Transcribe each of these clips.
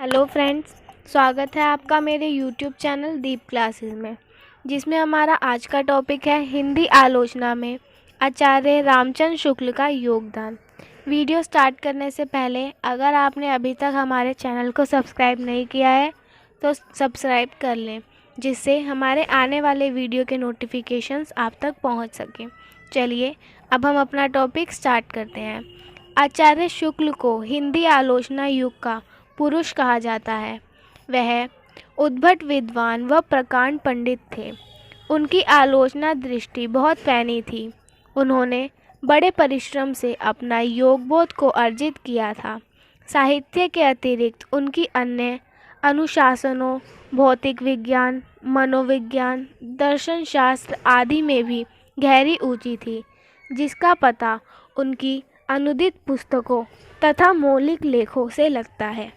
Hello friends, स्वागत है आपका मेरे यूट्यूब चैनल दीप क्लासेस में, जिसमें हमारा आज का टॉपिक है हिंदी आलोचना में आचार्य रामचंद्र शुक्ल का योगदान। वीडियो स्टार्ट करने से पहले अगर आपने अभी तक हमारे चैनल को सब्सक्राइब नहीं किया है तो सब्सक्राइब कर लें, जिससे हमारे आने वाले वीडियो के नोटिफिकेशंस आप तक पहुंच सकें। चलिए अब हम अपना टॉपिक स्टार्ट करते हैं। आचार्य शुक्ल को हिंदी आलोचना युग का पुरुष कहा जाता है। वह उद्भट विद्वान व प्रकांड पंडित थे। उनकी आलोचना दृष्टि बहुत पैनी थी। उन्होंने बड़े परिश्रम से अपना योगबोध को अर्जित किया था। साहित्य के अतिरिक्त उनकी अन्य अनुशासनों, भौतिक विज्ञान, मनोविज्ञान, दर्शन शास्त्र आदि में भी गहरी रुचि थी, जिसका पता उनकी अनुदित पुस्तकों तथा मौलिक लेखों से लगता है।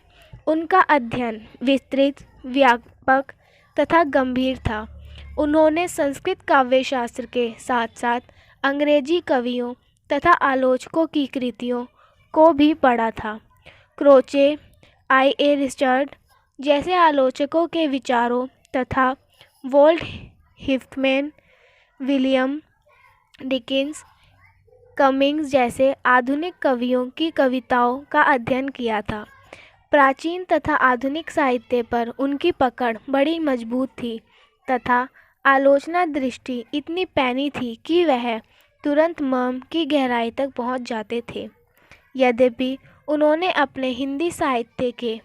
उनका अध्ययन विस्तृत, व्यापक तथा गंभीर था। उन्होंने संस्कृत काव्यशास्त्र के साथ साथ अंग्रेजी कवियों तथा आलोचकों की कृतियों को भी पढ़ा था। Croce, I.A. रिचर्ड जैसे आलोचकों के विचारों तथा वॉल्ट हिफ्टमैन, विलियम डिकिंस, कमिंग्स जैसे आधुनिक कवियों की कविताओं का अध्ययन किया था। प्राचीन तथा आधुनिक साहित्य पर उनकी पकड़ बड़ी मजबूत थी तथा आलोचना दृष्टि इतनी पैनी थी कि वह तुरंत मर्म की गहराई तक पहुंच जाते थे। यद्यपि उन्होंने अपने हिंदी साहित्य के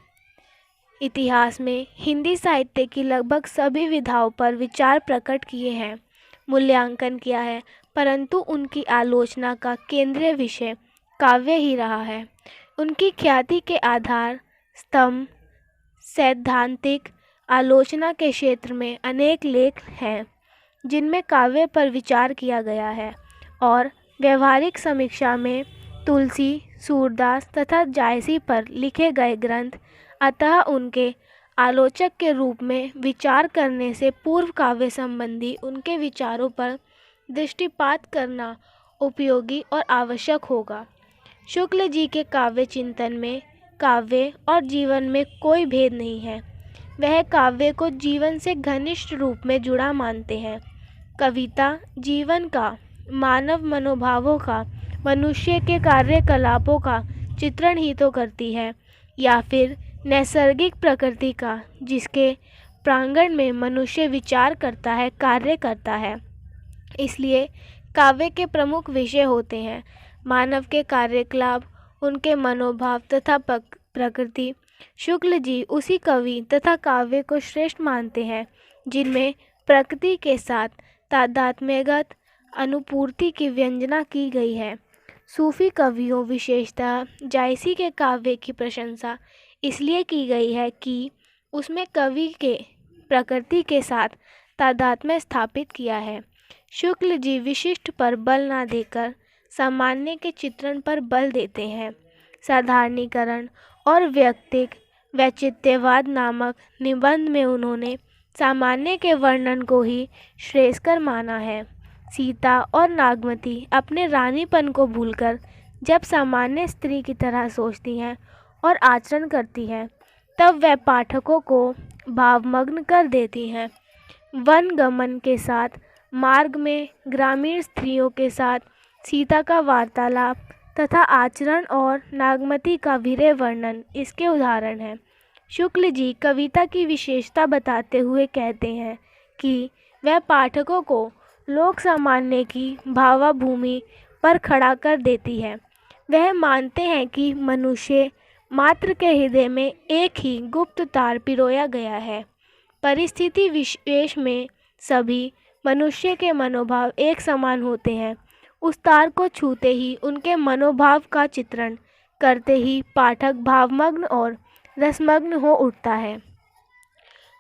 इतिहास में हिंदी साहित्य की लगभग सभी विधाओं पर विचार प्रकट किए हैं, मूल्यांकन किया है, परंतु उनकी आलोचना का केंद्रीय विषय काव्य ही रहा है। उनकी ख्याति के आधार स्तंभ सैद्धांतिक आलोचना के क्षेत्र में अनेक लेख हैं, जिनमें काव्य पर विचार किया गया है, और व्यवहारिक समीक्षा में तुलसी, सूरदास तथा जायसी पर लिखे गए ग्रंथ। अतः उनके आलोचक के रूप में विचार करने से पूर्व काव्य संबंधी उनके विचारों पर दृष्टिपात करना उपयोगी और आवश्यक होगा। शुक्ल जी के काव्य चिंतन में काव्य और जीवन में कोई भेद नहीं है। वह काव्य को जीवन से घनिष्ठ रूप में जुड़ा मानते हैं। कविता जीवन का, मानव मनोभावों का, मनुष्य के कार्यकलापों का चित्रण ही तो करती है, या फिर नैसर्गिक प्रकृति का, जिसके प्रांगण में मनुष्य विचार करता है, कार्य करता है। इसलिए काव्य के प्रमुख विषय होते हैं मानव के कार्यकलाप, उनके मनोभाव तथा प्रकृति। शुक्ल जी उसी कवि तथा काव्य को श्रेष्ठ मानते हैं जिनमें प्रकृति के साथ तादात्म्यगत अनुपूर्ति की व्यंजना की गई है। सूफी कवियों, विशेषतः जायसी के काव्य की प्रशंसा इसलिए की गई है कि उसमें कवि के प्रकृति के साथ तादात्म्य स्थापित किया है। शुक्ल जी विशिष्ट पर बल न देकर सामान्य के चित्रण पर बल देते हैं। साधारणीकरण और व्यक्तिक वैचित्यवाद नामक निबंध में उन्होंने सामान्य के वर्णन को ही श्रेयस्कर माना है। सीता और नागमती अपने रानीपन को भूलकर जब सामान्य स्त्री की तरह सोचती हैं और आचरण करती हैं, तब वह पाठकों को भावमग्न कर देती हैं। वन गमन के साथ मार्ग में ग्रामीण स्त्रियों के साथ सीता का वार्तालाप तथा आचरण और नागमती का वीर्य वर्णन इसके उदाहरण हैं। शुक्ल जी कविता की विशेषता बताते हुए कहते हैं कि वह पाठकों को लोक सामान्य की भावाभूमि पर खड़ा कर देती है। वह मानते हैं कि मनुष्य मात्र के हृदय में एक ही गुप्त तार पिरोया गया है। परिस्थिति विशेष में सभी मनुष्य के मनोभाव एक समान होते हैं। उस तार को छूते ही, उनके मनोभाव का चित्रण करते ही पाठक भावमग्न और रसमग्न हो उठता है।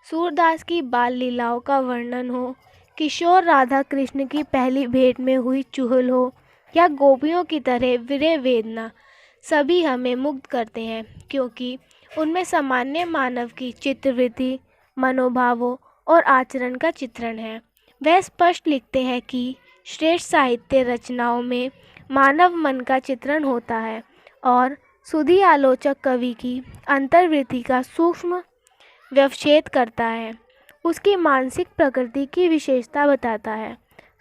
सूरदास की बाल लीलाओं का वर्णन हो, किशोर राधा कृष्ण की पहली भेंट में हुई चुहल हो, या गोपियों की तरह वीर्य वेदना, सभी हमें मुग्ध करते हैं, क्योंकि उनमें सामान्य मानव की चित्तवृत्ति, मनोभावों और आचरण का चित्रण है। वह स्पष्ट लिखते हैं कि श्रेष्ठ साहित्य रचनाओं में मानव मन का चित्रण होता है और सुधी आलोचक कवि की अंतर्वृत्ति का सूक्ष्म व्यवच्छेद करता है, उसकी मानसिक प्रकृति की विशेषता बताता है।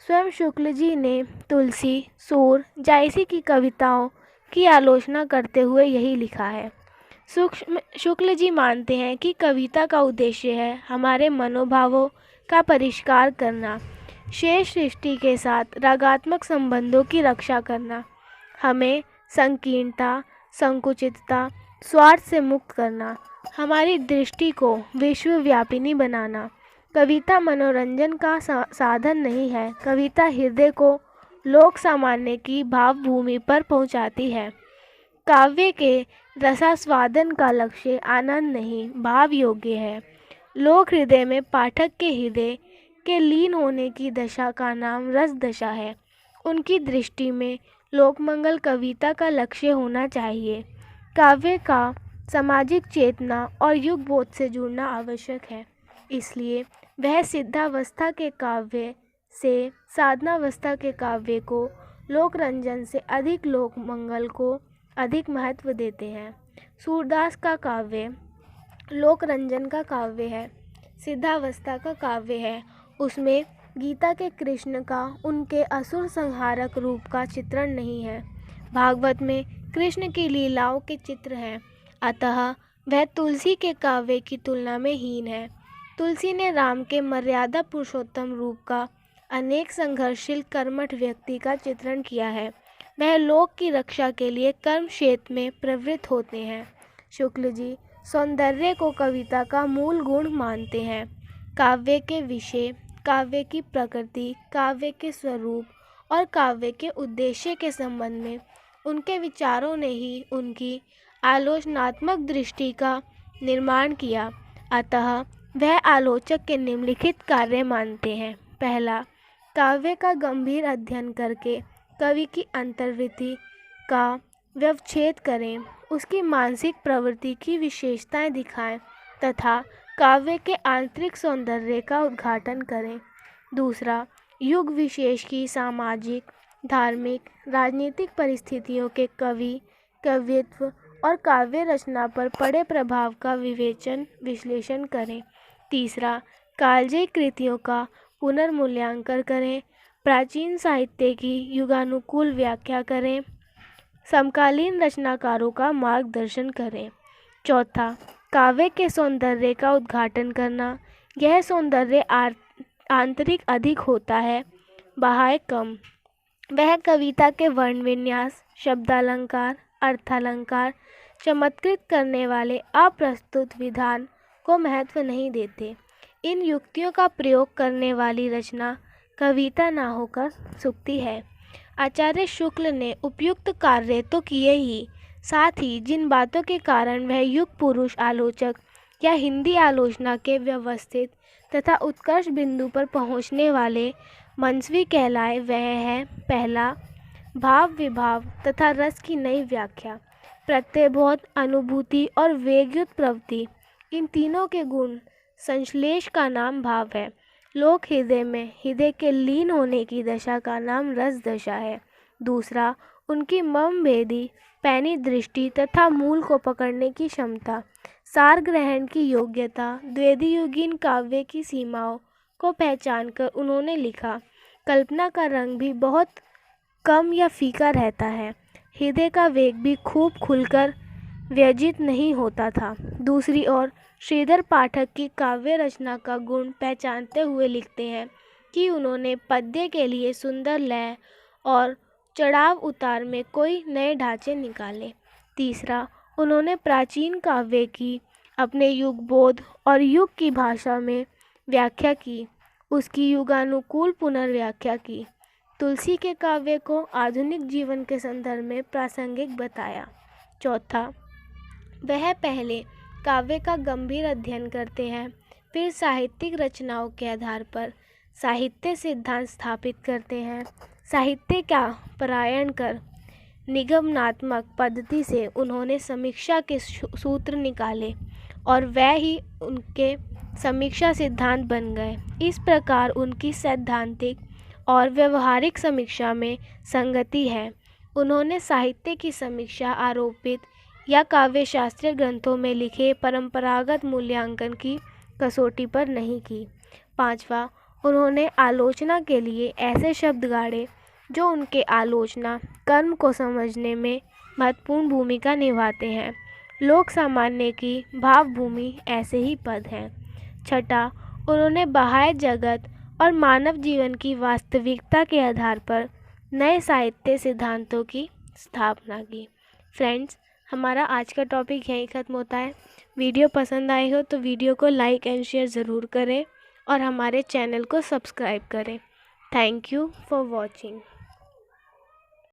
स्वयं शुक्ल जी ने तुलसी, सूर, जायसी की कविताओं की आलोचना करते हुए यही लिखा है। शुक्ल जी मानते हैं कि कविता का उद्देश्य है हमारे मनोभावों का परिष्कार करना, शेष सृष्टि के साथ रागात्मक संबंधों की रक्षा करना, हमें संकीर्णता, संकुचितता, स्वार्थ से मुक्त करना, हमारी दृष्टि को विश्वव्यापिनी बनाना। कविता मनोरंजन का साधन नहीं है, कविता हृदय को लोक सामान्य की भावभूमि पर पहुंचाती है। काव्य के रसास्वादन का लक्ष्य आनंद नहीं, भाव योग्य है। लोक हृदय में पाठक के हृदय के लीन होने की दशा का नाम रस दशा है। उनकी दृष्टि में लोकमंगल कविता का लक्ष्य होना चाहिए। काव्य का सामाजिक चेतना और युग बोध से जुड़ना आवश्यक है, इसलिए वह सिद्धावस्था के काव्य से साधनावस्था के काव्य को, लोकरंजन से अधिक लोकमंगल को अधिक महत्व देते हैं। सूरदास का काव्य लोकरंजन का काव्य है, सिद्धावस्था का काव्य है। उसमें गीता के कृष्ण का उनके असुर संहारक रूप का चित्रण नहीं है। भागवत में कृष्ण की लीलाओं के चित्र हैं, अतः वह तुलसी के काव्य की तुलना में हीन है। तुलसी ने राम के मर्यादा पुरुषोत्तम रूप का, अनेक संघर्षशील कर्मठ व्यक्ति का चित्रण किया है। वह लोक की रक्षा के लिए कर्म क्षेत्र में प्रवृत्त होते हैं। शुक्ल जी सौंदर्य को कविता का मूल गुण मानते हैं। काव्य के विषय, काव्य की प्रकृति, काव्य के स्वरूप और काव्य के उद्देश्य के संबंध में उनके विचारों ने ही उनकी आलोचनात्मक दृष्टि का निर्माण किया। अतः वह आलोचक के निम्नलिखित कार्य मानते हैं। पहला, काव्य का गंभीर अध्ययन करके कवि की अंतर्वृत्ति का व्यवच्छेद करें, उसकी मानसिक प्रवृत्ति की विशेषताएं दिखाएं तथा काव्य के आंतरिक सौंदर्य का उद्घाटन करें। दूसरा, युग विशेष की सामाजिक, धार्मिक, राजनीतिक परिस्थितियों के कवि, कवित्व और काव्य रचना पर पड़े प्रभाव का विश्लेषण करें। तीसरा, कालजयी कृतियों का पुनर्मूल्यांकन करें, प्राचीन साहित्य की युगानुकूल व्याख्या करें, समकालीन रचनाकारों का मार्गदर्शन करें। चौथा, काव्य के सौंदर्य का उद्घाटन करना। यह सौंदर्य आंतरिक अधिक होता है, बाह्य कम। वह कविता के वर्ण विन्यास, शब्दालंकार, अर्थालंकार, चमत्कृत करने वाले अप्रस्तुत विधान को महत्व नहीं देते। इन युक्तियों का प्रयोग करने वाली रचना कविता ना होकर सूक्ति है। आचार्य शुक्ल ने उपयुक्त कार्य तो किए ही, साथ ही जिन बातों के कारण वह युग पुरुष आलोचक या हिंदी आलोचना के व्यवस्थित तथा उत्कर्ष बिंदु पर पहुंचने वाले मनस्वी कहलाए, वह है पहला, भाव विभाव तथा रस की नई व्याख्या, प्रत्ययबोध, अनुभूति और वेगयुक्त प्रवृत्ति। इन तीनों के गुण संश्लेष का नाम भाव है। लोक हृदय में हृदय के लीन होने की दशा का नाम रस दशा है। दूसरा, उनकी मम भेदी पैनी दृष्टि तथा मूल को पकड़ने की क्षमता, सार ग्रहण की योग्यता, द्वैधयुगीन काव्य की सीमाओं को पहचानकर उन्होंने लिखा। कल्पना का रंग भी बहुत कम या फीका रहता है, हृदय का वेग भी खूब खुलकर व्यजित नहीं होता था। दूसरी ओर श्रीधर पाठक की काव्य रचना का गुण पहचानते हुए लिखते हैं कि उन्होंने पद्य के लिए सुंदर लय और चढ़ाव उतार में कोई नए ढांचे निकाले। तीसरा, उन्होंने प्राचीन काव्य की अपने युग बोध और युग की भाषा में व्याख्या की, उसकी युगानुकूल पुनर्व्याख्या की। तुलसी के काव्य को आधुनिक जीवन के संदर्भ में प्रासंगिक बताया। चौथा, वह पहले काव्य का गंभीर अध्ययन करते हैं, फिर साहित्यिक रचनाओं के आधार पर साहित्य सिद्धांत स्थापित करते हैं। साहित्य का परायण कर निगमनात्मक पद्धति से उन्होंने समीक्षा के सूत्र निकाले और वह ही उनके समीक्षा सिद्धांत बन गए। इस प्रकार उनकी सैद्धांतिक और व्यवहारिक समीक्षा में संगति है। उन्होंने साहित्य की समीक्षा आरोपित या काव्य शास्त्रीय ग्रंथों में लिखे परंपरागत मूल्यांकन की कसौटी पर नहीं की। 5वां, उन्होंने आलोचना के लिए ऐसे शब्द गाढ़े जो उनके आलोचना कर्म को समझने में महत्वपूर्ण भूमिका निभाते हैं। लोक सामान्य की भावभूमि ऐसे ही पद हैं। 6, उन्होंने बाह्य जगत और मानव जीवन की वास्तविकता के आधार पर नए साहित्य सिद्धांतों की स्थापना की। फ्रेंड्स, हमारा आज का टॉपिक यहीं ख़त्म होता है। वीडियो पसंद आए हो तो वीडियो को लाइक एंड शेयर ज़रूर करें और हमारे चैनल को सब्सक्राइब करें। Thank you for watching.